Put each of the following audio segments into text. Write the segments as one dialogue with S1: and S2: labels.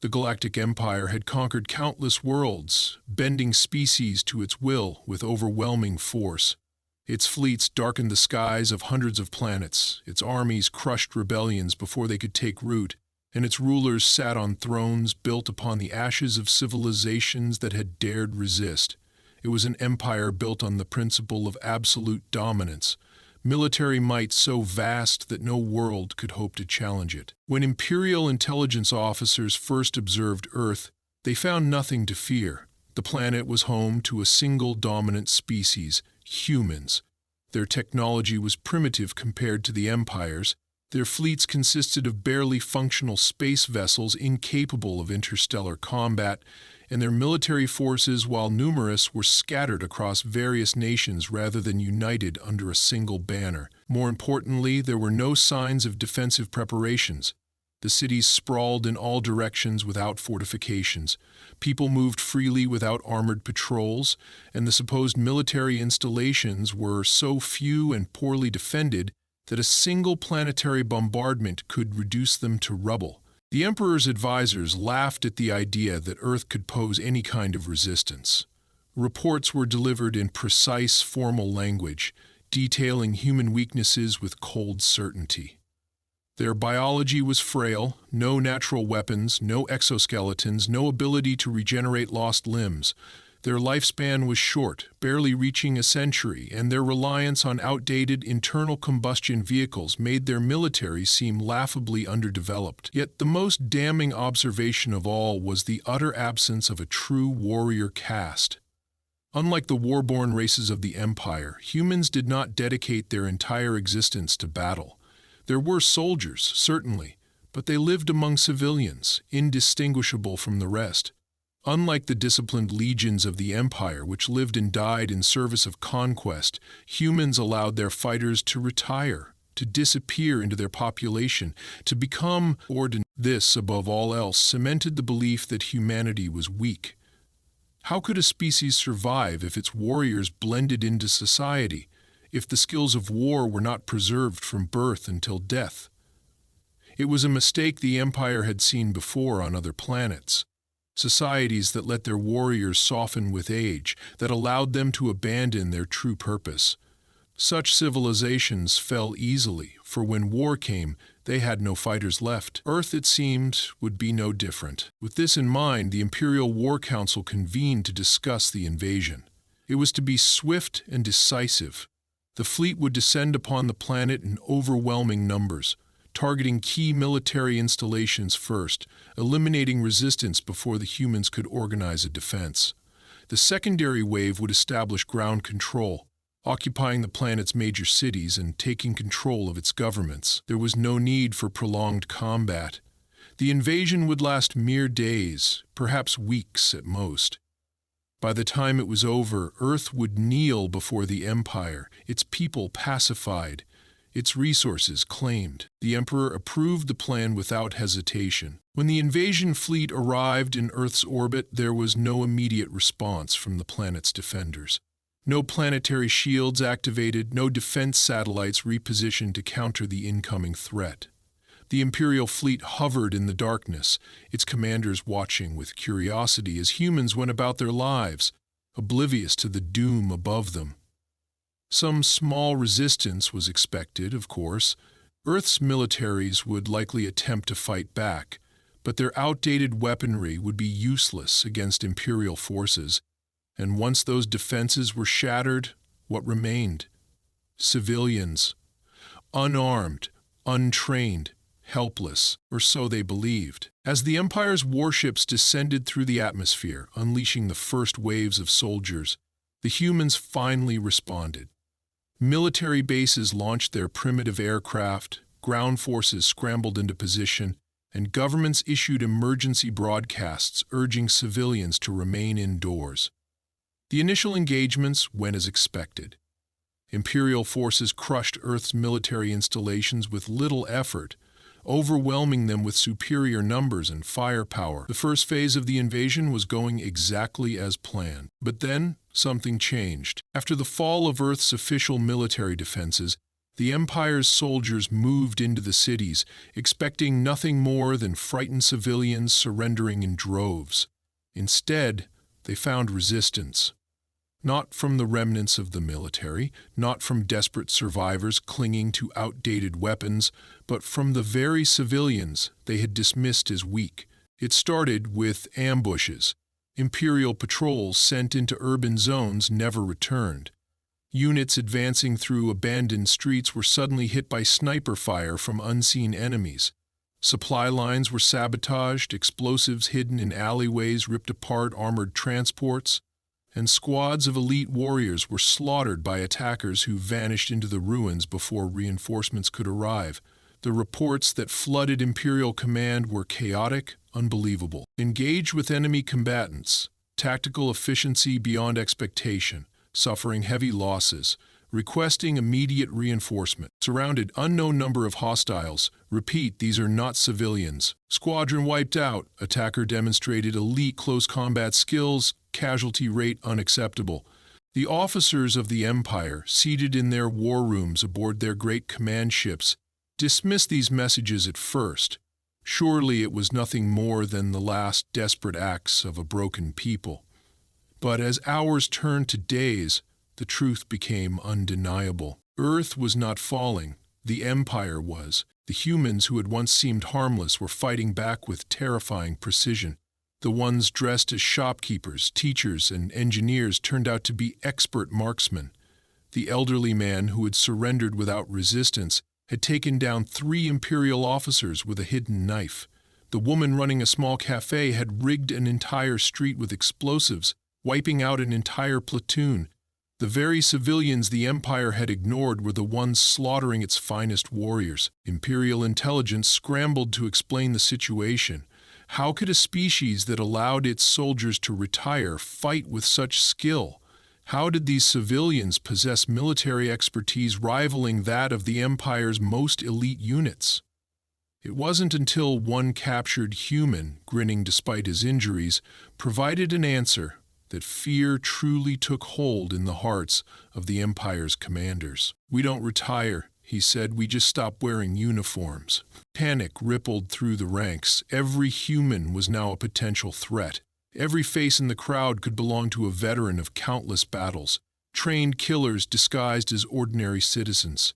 S1: The Galactic Empire had conquered countless worlds, bending species to its will with overwhelming force. Its fleets darkened the skies of hundreds of planets, its armies crushed rebellions before they could take root, and its rulers sat on thrones built upon the ashes of civilizations that had dared resist. It was an empire built on the principle of absolute dominance, military might so vast that no world could hope to challenge it. When Imperial intelligence officers first observed Earth, they found nothing to fear. The planet was home to a single dominant species, humans. Their technology was primitive compared to the Empire's. Their fleets consisted of barely functional space vessels incapable of interstellar combat, and their military forces, while numerous, were scattered across various nations rather than united under a single banner. More importantly, there were no signs of defensive preparations. The cities sprawled in all directions without fortifications. People moved freely without armored patrols, and the supposed military installations were so few and poorly defended that a single planetary bombardment could reduce them to rubble. The Emperor's advisors laughed at the idea that Earth could pose any kind of resistance. Reports were delivered in precise, formal language, detailing human weaknesses with cold certainty. Their biology was frail, no natural weapons, no exoskeletons, no ability to regenerate lost limbs. Their lifespan was short, barely reaching a century, and their reliance on outdated internal combustion vehicles made their military seem laughably underdeveloped. Yet the most damning observation of all was the utter absence of a true warrior caste. Unlike the war-born races of the Empire, humans did not dedicate their entire existence to battle. There were soldiers, certainly, but they lived among civilians, indistinguishable from the rest. Unlike the disciplined legions of the Empire, which lived and died in service of conquest, humans allowed their fighters to retire, to disappear into their population, to become ordinary. This, above all else, cemented the belief that humanity was weak. How could a species survive if its warriors blended into society, if the skills of war were not preserved from birth until death? It was a mistake the Empire had seen before on other planets. Societies that let their warriors soften with age, that allowed them to abandon their true purpose. Such civilizations fell easily, for when war came, they had no fighters left. Earth, it seemed, would be no different. With this in mind, the Imperial War Council convened to discuss the invasion. It was to be swift and decisive. The fleet would descend upon the planet in overwhelming numbers, targeting key military installations first, eliminating resistance before the humans could organize a defense. The secondary wave would establish ground control, occupying the planet's major cities and taking control of its governments. There was no need for prolonged combat. The invasion would last mere days, perhaps weeks at most. By the time it was over, Earth would kneel before the Empire, its people pacified, its resources claimed. The Emperor approved the plan without hesitation. When the invasion fleet arrived in Earth's orbit, there was no immediate response from the planet's defenders. No planetary shields activated, no defense satellites repositioned to counter the incoming threat. The Imperial fleet hovered in the darkness, its commanders watching with curiosity as humans went about their lives, oblivious to the doom above them. Some small resistance was expected, of course. Earth's militaries would likely attempt to fight back, but their outdated weaponry would be useless against Imperial forces, and once those defenses were shattered, what remained? Civilians. Unarmed, untrained, helpless, or so they believed. As the Empire's warships descended through the atmosphere, unleashing the first waves of soldiers, the humans finally responded. Military bases launched their primitive aircraft, ground forces scrambled into position, and governments issued emergency broadcasts urging civilians to remain indoors. The initial engagements went as expected. Imperial forces crushed Earth's military installations with little effort, overwhelming them with superior numbers and firepower. The first phase of the invasion was going exactly as planned. But then, something changed. After the fall of Earth's official military defenses, The Empire's soldiers moved into the cities, expecting nothing more than frightened civilians surrendering in droves. Instead, they found resistance. Not from the remnants of the military, not from desperate survivors clinging to outdated weapons, but from the very civilians they had dismissed as weak. It started with ambushes. Imperial patrols sent into urban zones never returned. Units advancing through abandoned streets were suddenly hit by sniper fire from unseen enemies. Supply lines were sabotaged, explosives hidden in alleyways ripped apart armored transports, and squads of elite warriors were slaughtered by attackers who vanished into the ruins before reinforcements could arrive. The reports that flooded Imperial command were chaotic, unbelievable. Engaged with enemy combatants, tactical efficiency beyond expectation, suffering heavy losses, requesting immediate reinforcement. Surrounded, unknown number of hostiles. Repeat, these are not civilians. Squadron wiped out. Attacker demonstrated elite close combat skills. Casualty rate unacceptable. The officers of the Empire, seated in their war rooms aboard their great command ships, dismissed these messages at first. Surely it was nothing more than the last desperate acts of a broken people. But as hours turned to days, the truth became undeniable. Earth was not falling. The Empire was. The humans who had once seemed harmless were fighting back with terrifying precision. The ones dressed as shopkeepers, teachers, and engineers turned out to be expert marksmen. The elderly man who had surrendered without resistance had taken down 3 Imperial officers with a hidden knife. The woman running a small cafe had rigged an entire street with explosives, wiping out an entire platoon. The very civilians the Empire had ignored were the ones slaughtering its finest warriors. Imperial intelligence scrambled to explain the situation. How could a species that allowed its soldiers to retire fight with such skill? How did these civilians possess military expertise rivaling that of the Empire's most elite units? It wasn't until one captured human, grinning despite his injuries, provided an answer that fear truly took hold in the hearts of the Empire's commanders. "We don't retire," he said, "we just stop wearing uniforms." Panic rippled through the ranks. Every human was now a potential threat. Every face in the crowd could belong to a veteran of countless battles, trained killers disguised as ordinary citizens.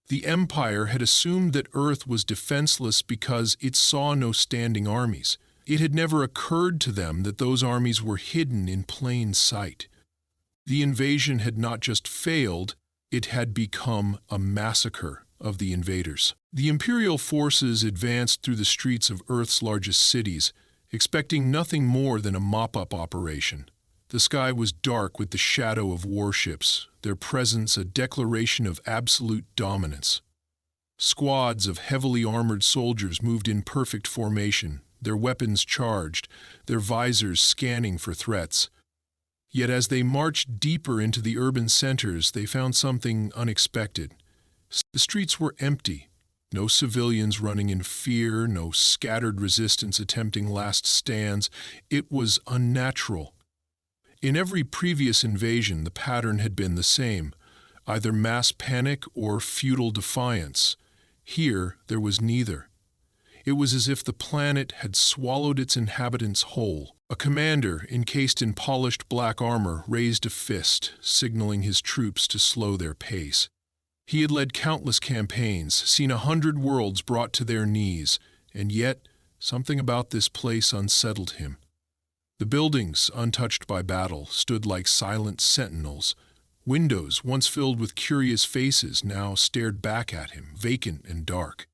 S1: The Empire had assumed that Earth was defenseless because it saw no standing armies. It had never occurred to them that those armies were hidden in plain sight. The invasion had not just failed, it had become a massacre of the invaders. The Imperial forces advanced through the streets of Earth's largest cities, expecting nothing more than a mop-up operation. The sky was dark with the shadow of warships, their presence a declaration of absolute dominance. Squads of heavily armored soldiers moved in perfect formation, their weapons charged, their visors scanning for threats. Yet as they marched deeper into the urban centers, they found something unexpected. The streets were empty. No civilians running in fear, no scattered resistance attempting last stands. It was unnatural. In every previous invasion, the pattern had been the same, either mass panic or futile defiance. Here, there was neither. It was as if the planet had swallowed its inhabitants whole. A commander, encased in polished black armor, raised a fist, signaling his troops to slow their pace. He had led countless campaigns, seen 100 worlds brought to their knees, and yet something about this place unsettled him. The buildings, untouched by battle, stood like silent sentinels. Windows, once filled with curious faces, now stared back at him, vacant and dark.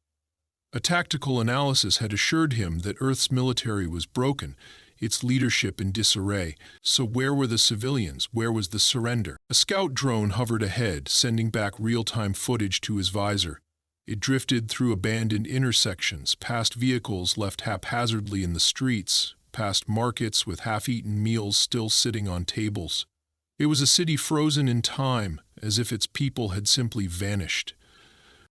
S1: A tactical analysis had assured him that Earth's military was broken, its leadership in disarray. So where were the civilians? Where was the surrender? A scout drone hovered ahead, sending back real-time footage to his visor. It drifted through abandoned intersections, past vehicles left haphazardly in the streets, past markets with half-eaten meals still sitting on tables. It was a city frozen in time, as if its people had simply vanished.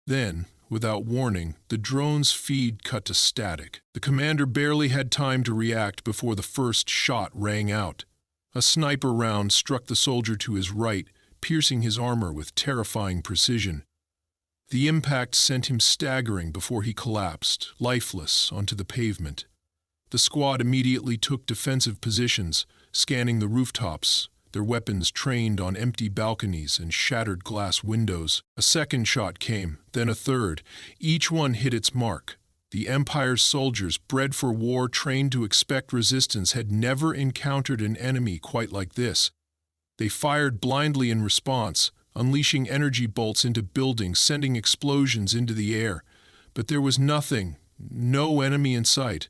S1: Then, without warning, the drone's feed cut to static. The commander barely had time to react before the first shot rang out. A sniper round struck the soldier to his right, piercing his armor with terrifying precision. The impact sent him staggering before he collapsed, lifeless, onto the pavement. The squad immediately took defensive positions, scanning the rooftops, their weapons trained on empty balconies and shattered glass windows. A second shot came, then a third. Each one hit its mark. The Empire's soldiers, bred for war, trained to expect resistance, had never encountered an enemy quite like this. They fired blindly in response, unleashing energy bolts into buildings, sending explosions into the air. But there was nothing, no enemy in sight.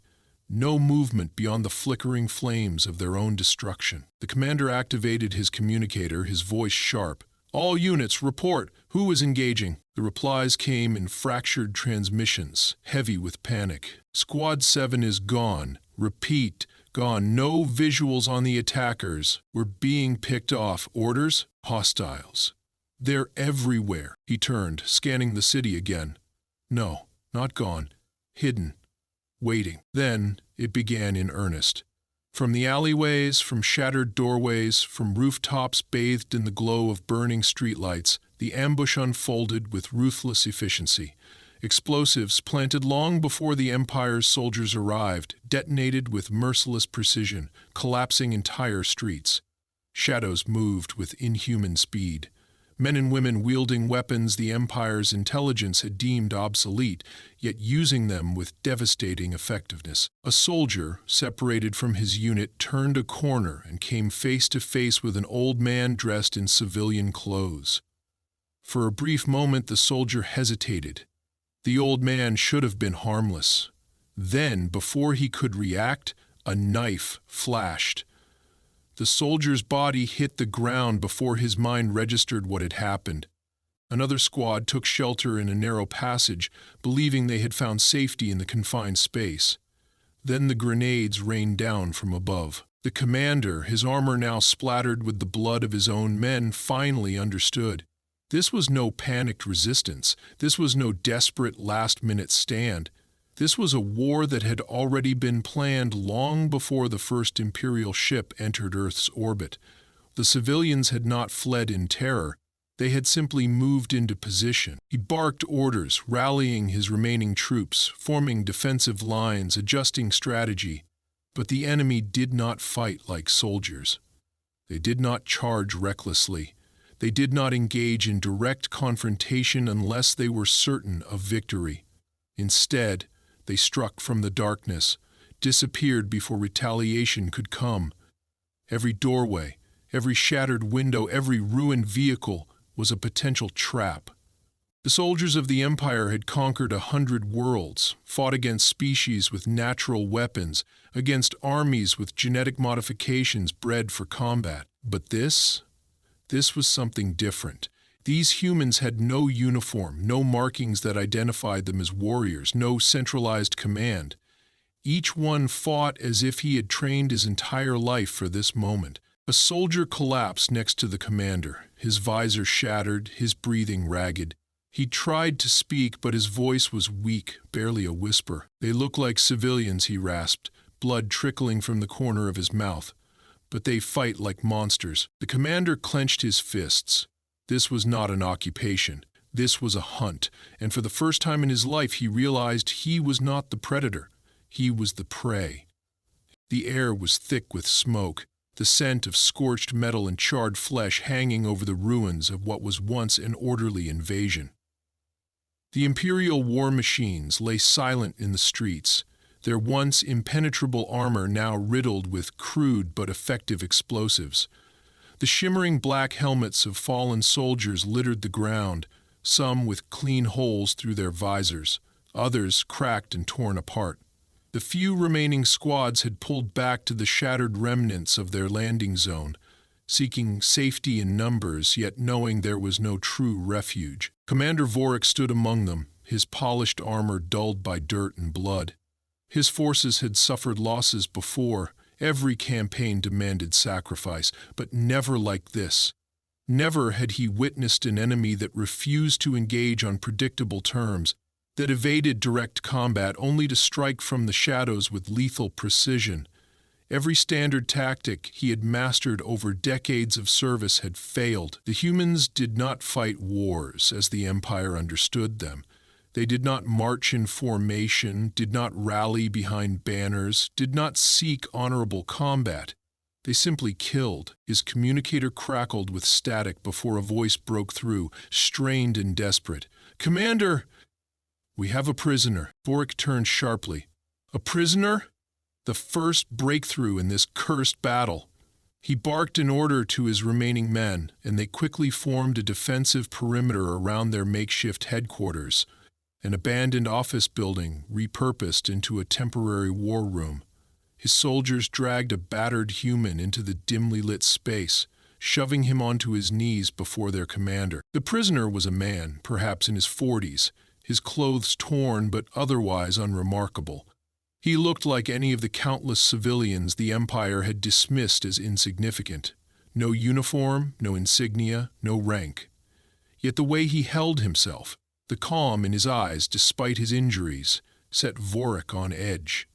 S1: No movement beyond the flickering flames of their own destruction. The commander activated his communicator, his voice sharp. "All units, report. Who is engaging?" The replies came in fractured transmissions, heavy with panic. "Squad 7 is gone. Repeat, gone. No visuals on the attackers. We're being picked off. Orders? Hostiles. They're everywhere." He turned, scanning the city again. No, not gone. Hidden. Waiting. Then it began in earnest. From the alleyways, from shattered doorways, from rooftops bathed in the glow of burning streetlights, the ambush unfolded with ruthless efficiency. Explosives planted long before the Empire's soldiers arrived, detonated with merciless precision, collapsing entire streets. Shadows moved with inhuman speed. Men and women wielding weapons the Empire's intelligence had deemed obsolete, yet using them with devastating effectiveness. A soldier, separated from his unit, turned a corner and came face to face with an old man dressed in civilian clothes. For a brief moment the soldier hesitated. The old man should have been harmless. Then, before he could react, a knife flashed. The soldier's body hit the ground before his mind registered what had happened. Another squad took shelter in a narrow passage, believing they had found safety in the confined space. Then the grenades rained down from above. The commander, his armor now splattered with the blood of his own men, finally understood. This was no panicked resistance. This was no desperate last-minute stand. This was a war that had already been planned long before the first Imperial ship entered Earth's orbit. The civilians had not fled in terror. They had simply moved into position. He barked orders, rallying his remaining troops, forming defensive lines, adjusting strategy. But the enemy did not fight like soldiers. They did not charge recklessly. They did not engage in direct confrontation unless they were certain of victory. Instead, they struck from the darkness, disappeared before retaliation could come. Every doorway, every shattered window, every ruined vehicle was a potential trap. The soldiers of the Empire had conquered 100 worlds, fought against species with natural weapons, against armies with genetic modifications bred for combat. But this was something different. These humans had no uniform, no markings that identified them as warriors, no centralized command. Each one fought as if he had trained his entire life for this moment. A soldier collapsed next to the commander, his visor shattered, his breathing ragged. He tried to speak, but his voice was weak, barely a whisper. "They look like civilians," he rasped, blood trickling from the corner of his mouth. "But they fight like monsters." The commander clenched his fists. This was not an occupation. This was a hunt, and for the first time in his life he realized he was not the predator. He was the prey. The air was thick with smoke, the scent of scorched metal and charred flesh hanging over the ruins of what was once an orderly invasion. The Imperial war machines lay silent in the streets, their once impenetrable armor now riddled with crude but effective explosives. The shimmering black helmets of fallen soldiers littered the ground, some with clean holes through their visors, others cracked and torn apart. The few remaining squads had pulled back to the shattered remnants of their landing zone, seeking safety in numbers, yet knowing there was no true refuge. Commander Vorik stood among them, his polished armor dulled by dirt and blood. His forces had suffered losses before. Every campaign demanded sacrifice, but never like this. Never had he witnessed an enemy that refused to engage on predictable terms, that evaded direct combat only to strike from the shadows with lethal precision. Every standard tactic he had mastered over decades of service had failed. The humans did not fight wars as the Empire understood them. They did not march in formation, did not rally behind banners, did not seek honorable combat. They simply killed. His communicator crackled with static before a voice broke through, strained and desperate. "Commander!" "We have a prisoner." Vorik turned sharply. "A prisoner?" The first breakthrough in this cursed battle. He barked an order to his remaining men, and they quickly formed a defensive perimeter around their makeshift headquarters, an abandoned office building repurposed into a temporary war room. His soldiers dragged a battered human into the dimly lit space, shoving him onto his knees before their commander. The prisoner was a man, perhaps in his 40s, his clothes torn but otherwise unremarkable. He looked like any of the countless civilians the Empire had dismissed as insignificant. No uniform, no insignia, no rank. Yet the way he held himself, the calm in his eyes despite his injuries, set Vorik on edge.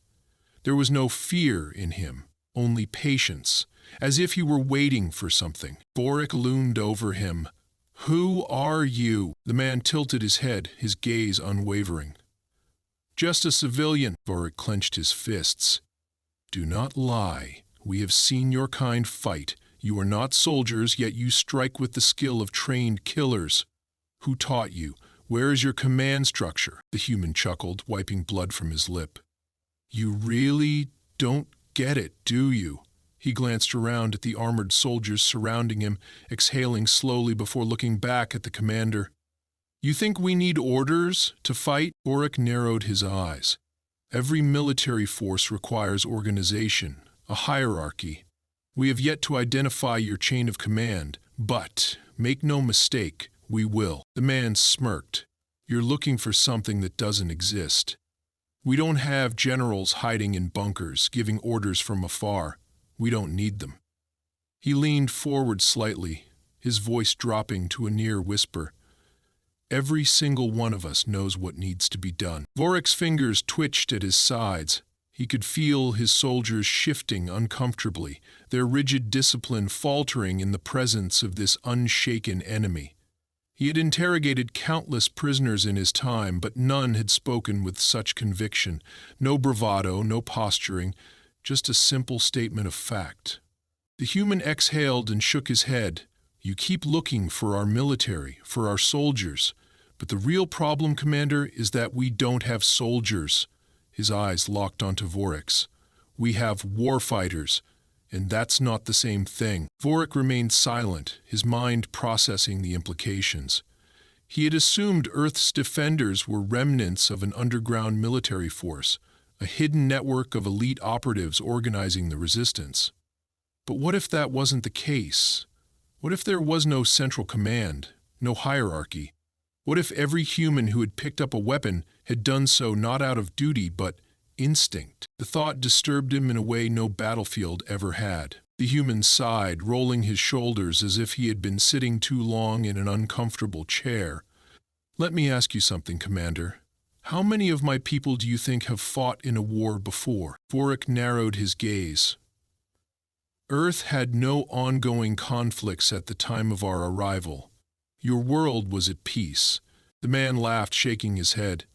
S1: There was no fear in him, only patience, as if he were waiting for something. Vorik loomed over him. "Who are you?" The man tilted his head, his gaze unwavering. "Just a civilian." Vorik clenched his fists. "Do not lie. We have seen your kind fight. You are not soldiers, yet you strike with the skill of trained killers. Who taught you? Where is your command structure?" The human chuckled, wiping blood from his lip. "You really don't get it, do you?" He glanced around at the armored soldiers surrounding him, exhaling slowly before looking back at the commander. "You think we need orders to fight?" Vorik narrowed his eyes. "Every military force requires organization, a hierarchy. We have yet to identify your chain of command, but, make no mistake, we will." The man smirked. "You're looking for something that doesn't exist. We don't have generals hiding in bunkers, giving orders from afar. We don't need them." He leaned forward slightly, his voice dropping to a near whisper. "Every single one of us knows what needs to be done." Vorik's fingers twitched at his sides. He could feel his soldiers shifting uncomfortably, their rigid discipline faltering in the presence of this unshaken enemy. He had interrogated countless prisoners in his time, but none had spoken with such conviction. No bravado, no posturing, just a simple statement of fact. The human exhaled and shook his head. "You keep looking for our military, for our soldiers. But the real problem, Commander, is that we don't have soldiers." His eyes locked onto Vorik's. "We have warfighters, and that's not the same thing." Vorik remained silent, his mind processing the implications. He had assumed Earth's defenders were remnants of an underground military force, a hidden network of elite operatives organizing the resistance. But what if that wasn't the case? What if there was no central command, no hierarchy? What if every human who had picked up a weapon had done so not out of duty but instinct? The thought disturbed him in a way no battlefield ever had. The human sighed, rolling his shoulders as if he had been sitting too long in an uncomfortable chair. "Let me ask you something, Commander. How many of my people do you think have fought in a war before?" Vorik narrowed his gaze. "Earth had no ongoing conflicts at the time of our arrival. Your world was at peace." The man laughed, shaking his head.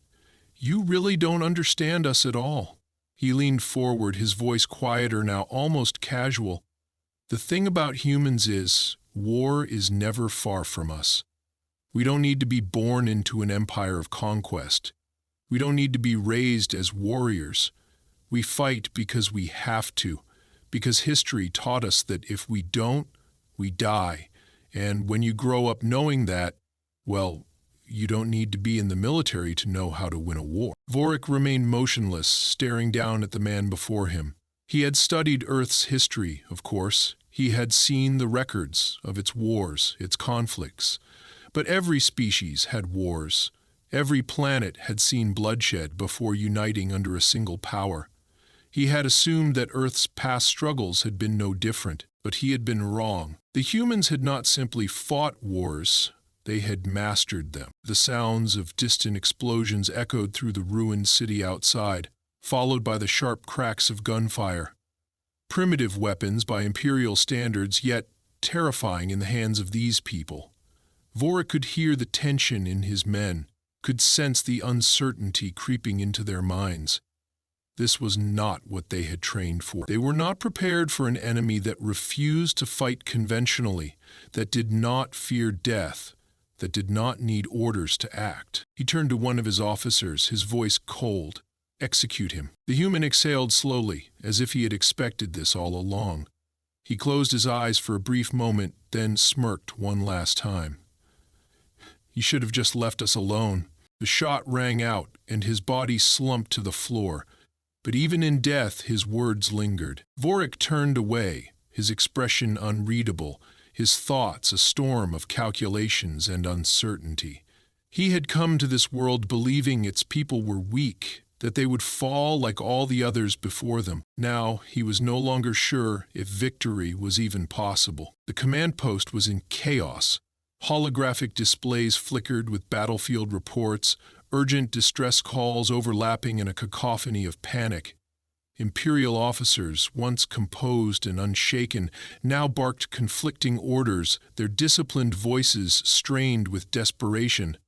S1: "You really don't understand us at all." He leaned forward, his voice quieter now, almost casual. "The thing about humans is, war is never far from us. We don't need to be born into an empire of conquest. We don't need to be raised as warriors. We fight because we have to, because history taught us that if we don't, we die. And when you grow up knowing that, well, you don't need to be in the military to know how to win a war." Vorik remained motionless, staring down at the man before him. He had studied Earth's history, of course. He had seen the records of its wars, its conflicts. But every species had wars. Every planet had seen bloodshed before uniting under a single power. He had assumed that Earth's past struggles had been no different, but he had been wrong. The humans had not simply fought wars, they had mastered them. The sounds of distant explosions echoed through the ruined city outside, followed by the sharp cracks of gunfire. Primitive weapons by Imperial standards, yet terrifying in the hands of these people. Vorik could hear the tension in his men, could sense the uncertainty creeping into their minds. This was not what they had trained for. They were not prepared for an enemy that refused to fight conventionally, that did not fear death, that did not need orders to act. He turned to one of his officers, his voice cold. "Execute him." The human exhaled slowly, as if he had expected this all along. He closed his eyes for a brief moment, then smirked one last time. "You should have just left us alone." The shot rang out, and his body slumped to the floor. But even in death, his words lingered. Vorik turned away, his expression unreadable, his thoughts a storm of calculations and uncertainty. He had come to this world believing its people were weak, that they would fall like all the others before them. Now he was no longer sure if victory was even possible. The command post was in chaos. Holographic displays flickered with battlefield reports, urgent distress calls overlapping in a cacophony of panic. Imperial officers, once composed and unshaken, now barked conflicting orders, their disciplined voices strained with desperation.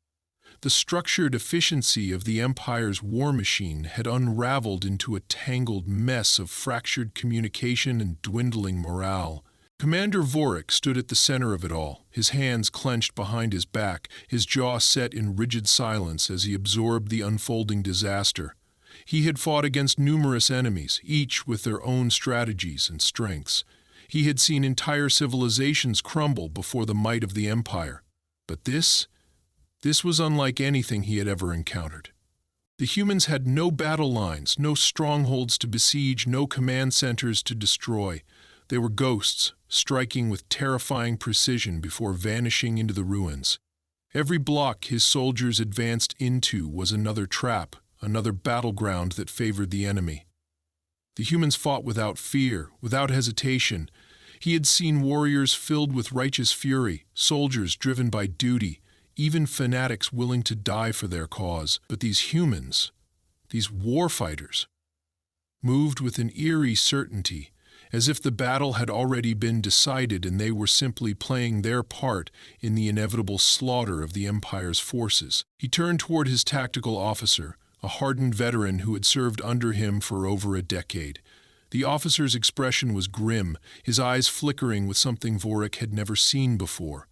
S1: The structured efficiency of the Empire's war machine had unraveled into a tangled mess of fractured communication and dwindling morale. Commander Vorik stood at the center of it all, his hands clenched behind his back, his jaw set in rigid silence as he absorbed the unfolding disaster. He had fought against numerous enemies, each with their own strategies and strengths. He had seen entire civilizations crumble before the might of the Empire. But this was unlike anything he had ever encountered. The humans had no battle lines, no strongholds to besiege, no command centers to destroy. They were ghosts, striking with terrifying precision before vanishing into the ruins. Every block his soldiers advanced into was another trap, another battleground that favored the enemy. The humans fought without fear, without hesitation. He had seen warriors filled with righteous fury, soldiers driven by duty, even fanatics willing to die for their cause. But these humans, these warfighters, moved with an eerie certainty, as if the battle had already been decided and they were simply playing their part in the inevitable slaughter of the Empire's forces. He turned toward his tactical officer, a hardened veteran who had served under him for over a decade. The officer's expression was grim, his eyes flickering with something Vorik had never seen before.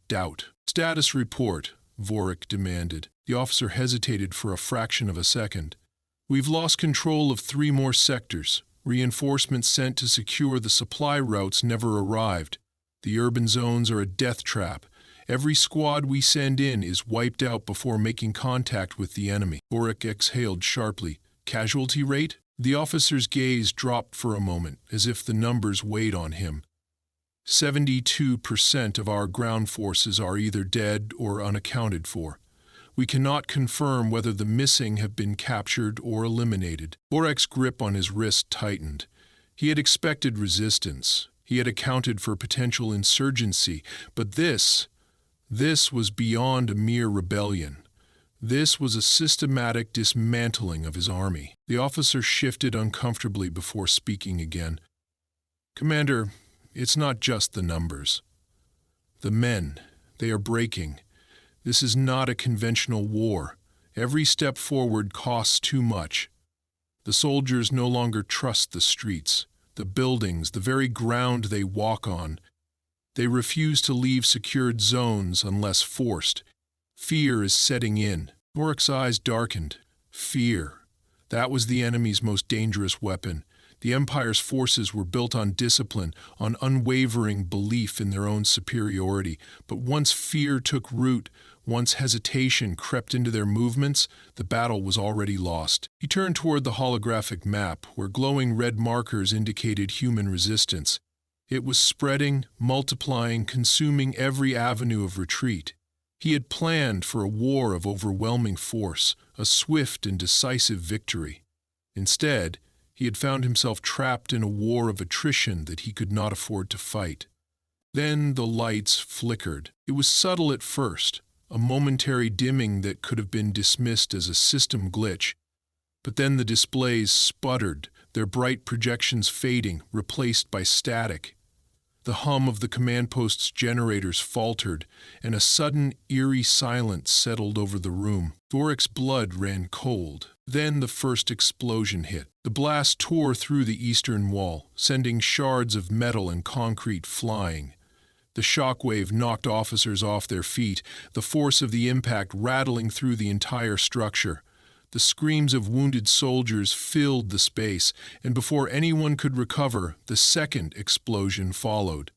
S1: Doubt. "Status report," Vorik demanded. The officer hesitated for a fraction of a second. "We've lost control of 3 more sectors. Reinforcements sent to secure the supply routes never arrived. The urban zones are a death trap. Every squad we send in is wiped out before making contact with the enemy." Vorik exhaled sharply. "Casualty rate?" The officer's gaze dropped for a moment, as if the numbers weighed on him. 72% of our ground forces are either dead or unaccounted for. We cannot confirm whether the missing have been captured or eliminated. Vorik's grip on his wrist tightened. He had expected resistance. He had accounted for potential insurgency. But this was beyond a mere rebellion. This was a systematic dismantling of his army. The officer shifted uncomfortably before speaking again. "Commander, it's not just the numbers. The men, they are breaking. This is not a conventional war. Every step forward costs too much. The soldiers no longer trust the streets, the buildings, the very ground they walk on. They refuse to leave secured zones unless forced. Fear is setting in." Vorik's eyes darkened. Fear. That was the enemy's most dangerous weapon. The Empire's forces were built on discipline, on unwavering belief in their own superiority. But once fear took root, once hesitation crept into their movements, the battle was already lost. He turned toward the holographic map, where glowing red markers indicated human resistance. It was spreading, multiplying, consuming every avenue of retreat. He had planned for a war of overwhelming force, a swift and decisive victory. Instead, he had found himself trapped in a war of attrition that he could not afford to fight. Then the lights flickered. It was subtle at first, a momentary dimming that could have been dismissed as a system glitch. But then the displays sputtered, their bright projections fading, replaced by static. The hum of the command post's generators faltered, and a sudden, eerie silence settled over the room. Vorik's blood ran cold. Then the first explosion hit. The blast tore through the eastern wall, sending shards of metal and concrete flying. The shockwave knocked officers off their feet, the force of the impact rattling through the entire structure. The screams of wounded soldiers filled the space, and before anyone could recover, the second explosion followed.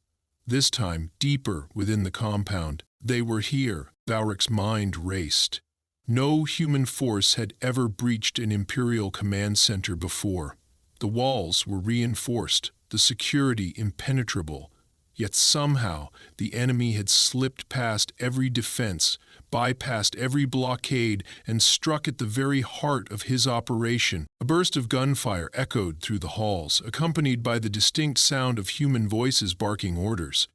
S1: This time, deeper within the compound. They were here. Vorik's mind raced. No human force had ever breached an Imperial command center before. The walls were reinforced, the security impenetrable. Yet somehow, the enemy had slipped past every defense, bypassed every blockade, and struck at the very heart of his operation. A burst of gunfire echoed through the halls, accompanied by the distinct sound of human voices barking orders.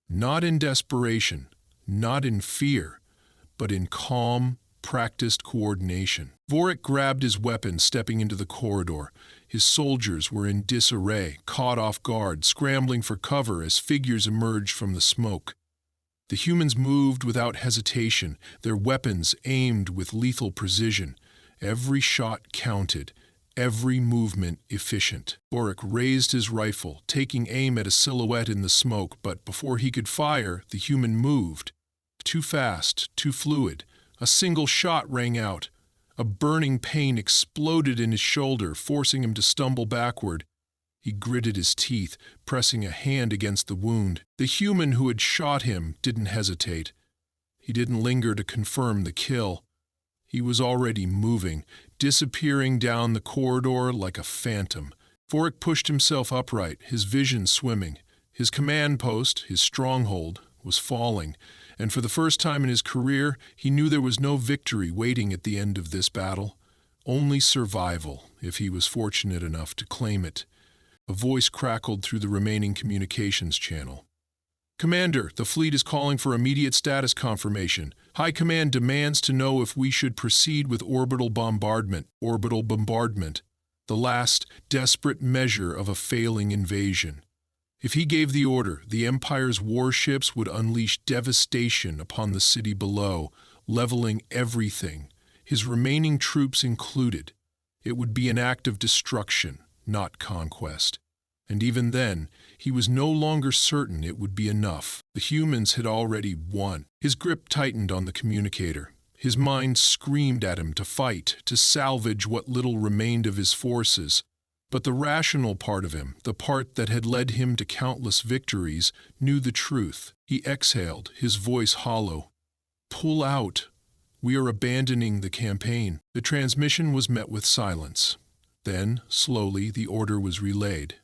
S1: Not in desperation, not in fear, but in calm, practiced coordination. Vorik grabbed his weapon, stepping into the corridor. His soldiers were in disarray, caught off guard, scrambling for cover as figures emerged from the smoke. The humans moved without hesitation, their weapons aimed with lethal precision. Every shot counted, every movement efficient. Vorik raised his rifle, taking aim at a silhouette in the smoke, but before he could fire, the human moved. Too fast, too fluid. A single shot rang out. A burning pain exploded in his shoulder, forcing him to stumble backward. He gritted his teeth, pressing a hand against the wound. The human who had shot him didn't hesitate. He didn't linger to confirm the kill. He was already moving, disappearing down the corridor like a phantom. Vorik pushed himself upright, his vision swimming. His command post, his stronghold, was falling, and for the first time in his career, he knew there was no victory waiting at the end of this battle. Only survival, if he was fortunate enough to claim it. A voice crackled through the remaining communications channel. "Commander, the fleet is calling for immediate status confirmation. High Command demands to know if we should proceed with orbital bombardment. Orbital bombardment. The last, desperate measure of a failing invasion. If he gave the order, the Empire's warships would unleash devastation upon the city below, leveling everything, his remaining troops included. It would be an act of destruction, not conquest. And even then, he was no longer certain it would be enough. The humans had already won. His grip tightened on the communicator. His mind screamed at him to fight, to salvage what little remained of his forces. But the rational part of him, the part that had led him to countless victories, knew the truth. He exhaled, his voice hollow. "Pull out. We are abandoning the campaign." The transmission was met with silence. Then, slowly, the order was relayed.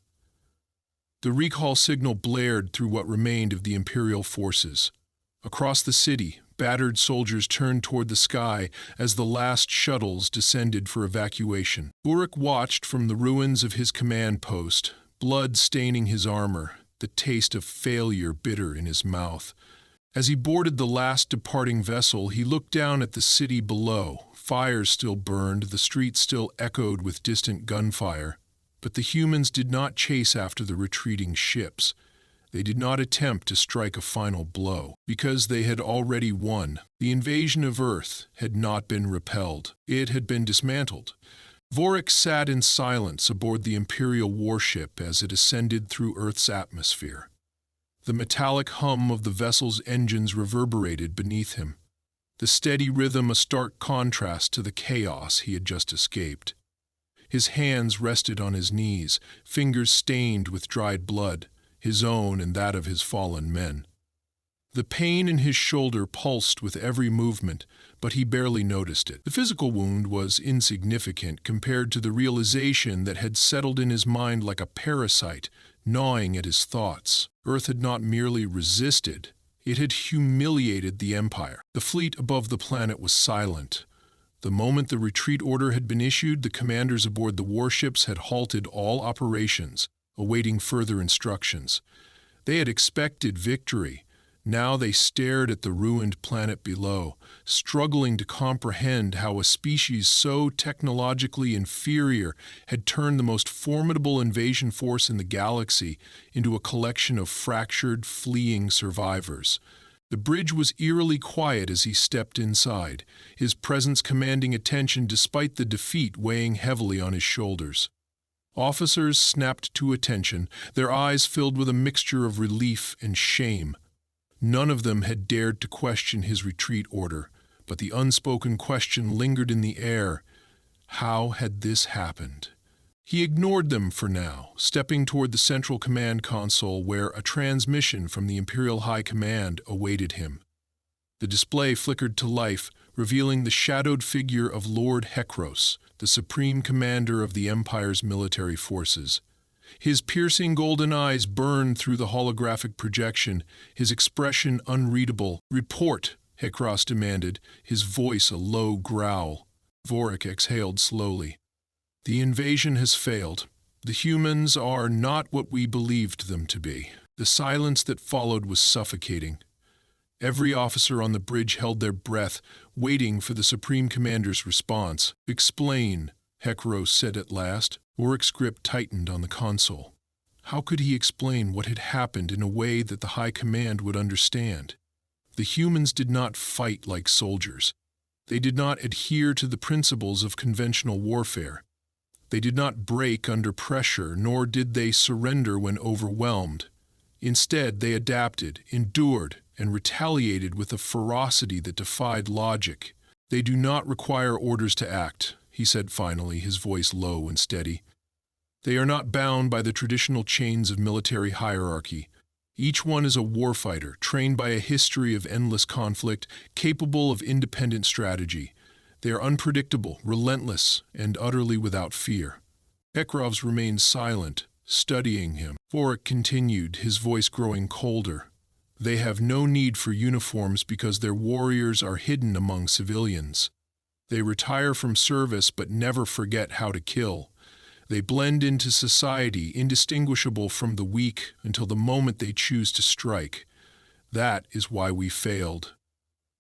S1: The recall signal blared through what remained of the Imperial forces. Across the city, battered soldiers turned toward the sky as the last shuttles descended for evacuation. Vorik watched from the ruins of his command post, blood staining his armor, the taste of failure bitter in his mouth. As he boarded the last departing vessel, he looked down at the city below. Fires still burned, the streets still echoed with distant gunfire. But the humans did not chase after the retreating ships. They did not attempt to strike a final blow, because they had already won. The invasion of Earth had not been repelled. It had been dismantled. Vorik sat in silence aboard the Imperial warship as it ascended through Earth's atmosphere. The metallic hum of the vessel's engines reverberated beneath him, the steady rhythm a stark contrast to the chaos he had just escaped. His hands rested on his knees, fingers stained with dried blood, his own and that of his fallen men. The pain in his shoulder pulsed with every movement, but he barely noticed it. The physical wound was insignificant compared to the realization that had settled in his mind like a parasite, gnawing at his thoughts. Earth had not merely resisted, it had humiliated the Empire. The fleet above the planet was silent. The moment the retreat order had been issued, the commanders aboard the warships had halted all operations, awaiting further instructions. They had expected victory. Now they stared at the ruined planet below, struggling to comprehend how a species so technologically inferior had turned the most formidable invasion force in the galaxy into a collection of fractured, fleeing survivors. The bridge was eerily quiet as he stepped inside, his presence commanding attention despite the defeat weighing heavily on his shoulders. Officers snapped to attention, their eyes filled with a mixture of relief and shame. None of them had dared to question his retreat order, but the unspoken question lingered in the air. How had this happened? He ignored them for now, stepping toward the central command console where a transmission from the Imperial High Command awaited him. The display flickered to life, revealing the shadowed figure of Lord Hekros, the supreme commander of the Empire's military forces. His piercing golden eyes burned through the holographic projection, his expression unreadable. "Report," Hekros demanded, his voice a low growl. Vorik exhaled slowly. "The invasion has failed. The humans are not what we believed them to be." The silence that followed was suffocating. Every officer on the bridge held their breath, waiting for the Supreme Commander's response. "Explain," Hekros said at last. Vorik's grip tightened on the console. How could he explain what had happened in a way that the High Command would understand? The humans did not fight like soldiers. They did not adhere to the principles of conventional warfare. They did not break under pressure, nor did they surrender when overwhelmed. Instead, they adapted, endured, and retaliated with a ferocity that defied logic. "They do not require orders to act," he said finally, his voice low and steady. "They are not bound by the traditional chains of military hierarchy. Each one is a warfighter, trained by a history of endless conflict, capable of independent strategy. They are unpredictable, relentless, and utterly without fear." Hekros remained silent, studying him. Vorik continued, his voice growing colder. "They have no need for uniforms because their warriors are hidden among civilians. They retire from service but never forget how to kill. They blend into society, indistinguishable from the weak, until the moment they choose to strike. That is why we failed.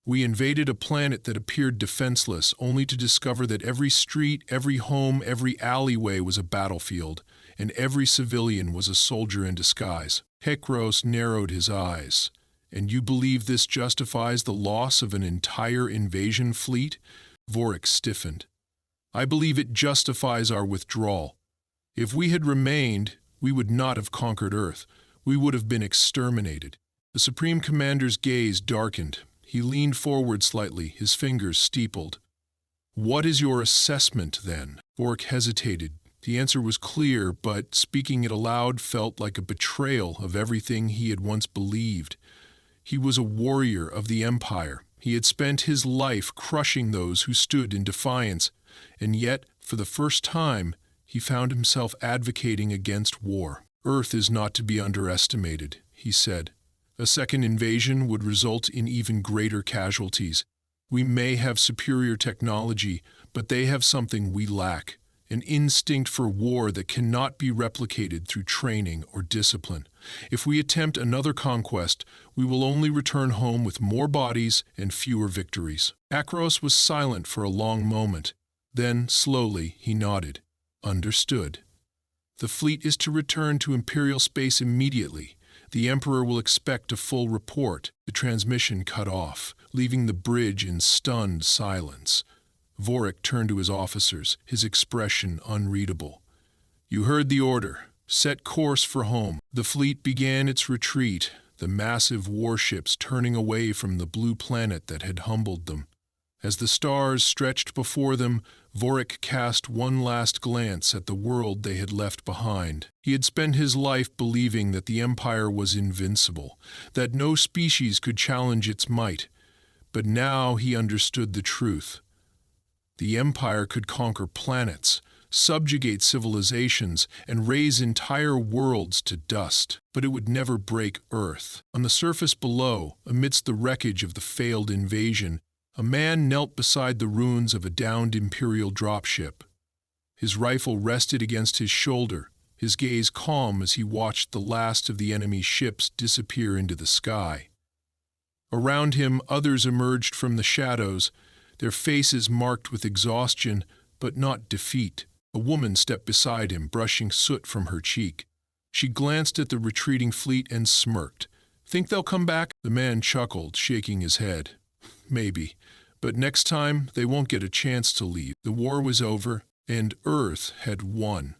S1: We invaded a planet that appeared defenseless, only to discover that every street, every home, every alleyway was a battlefield, and every civilian was a soldier in disguise." Hekros narrowed his eyes. "And you believe this justifies the loss of an entire invasion fleet?" Vorik stiffened. "I believe it justifies our withdrawal. If we had remained, we would not have conquered Earth. We would have been exterminated." The Supreme Commander's gaze darkened. He leaned forward slightly, his fingers steepled. "What is your assessment, then?" Vorik hesitated. The answer was clear, but speaking it aloud felt like a betrayal of everything he had once believed. He was a warrior of the Empire. He had spent his life crushing those who stood in defiance, and yet, for the first time, he found himself advocating against war. "Earth is not to be underestimated," he said. "A second invasion would result in even greater casualties. We may have superior technology, but they have something we lack, an instinct for war that cannot be replicated through training or discipline. If we attempt another conquest, we will only return home with more bodies and fewer victories." Hekros was silent for a long moment. Then, slowly, he nodded. "Understood. The fleet is to return to Imperial space immediately. The Emperor will expect a full report." The transmission cut off, leaving the bridge in stunned silence. Vorik turned to his officers, his expression unreadable. "You heard the order. Set course for home." The fleet began its retreat, the massive warships turning away from the blue planet that had humbled them. As the stars stretched before them, Vorik cast one last glance at the world they had left behind. He had spent his life believing that the Empire was invincible, that no species could challenge its might. But now he understood the truth. The Empire could conquer planets, subjugate civilizations, and raze entire worlds to dust. But it would never break Earth. On the surface below, amidst the wreckage of the failed invasion, a man knelt beside the ruins of a downed Imperial dropship. His rifle rested against his shoulder, his gaze calm as he watched the last of the enemy's ships disappear into the sky. Around him, others emerged from the shadows, their faces marked with exhaustion, but not defeat. A woman stepped beside him, brushing soot from her cheek. She glanced at the retreating fleet and smirked. "Think they'll come back?" The man chuckled, shaking his head. "Maybe. But next time, they won't get a chance to leave." The war was over, and Earth had won.